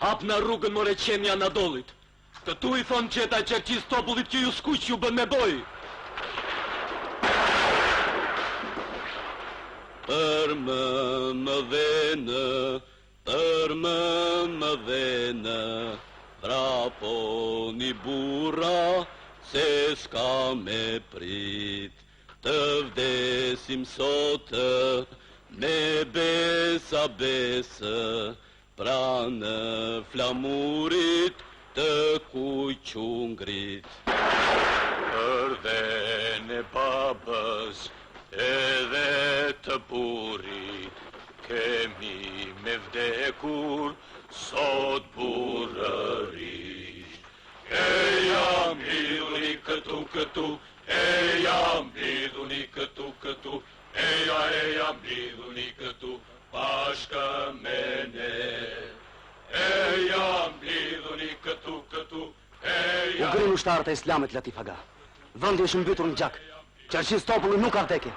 hap në rrugën more qenja në dollit. Këtu i thonë qeta qerqis topullit që ju skuq ju bën me boj. Më dhene, vraponi burra, se s'ka me prit. Të vdesim sotë, me besa besë, pra në flamurit të kuqu ngrit. Përdhene babës, edhe të burit, kemi me vdekur, sot burërisht. E jam lidhuni këtu, e jam lidhuni këtu, e jam lidhuni këtu, bashkë me ne. E jam lidhuni këtu, e jam... U grinu ushtarët e islamit Latif Aga. Vendi është mbytur në gjak. Qerqis topulli nuk ka vdekje.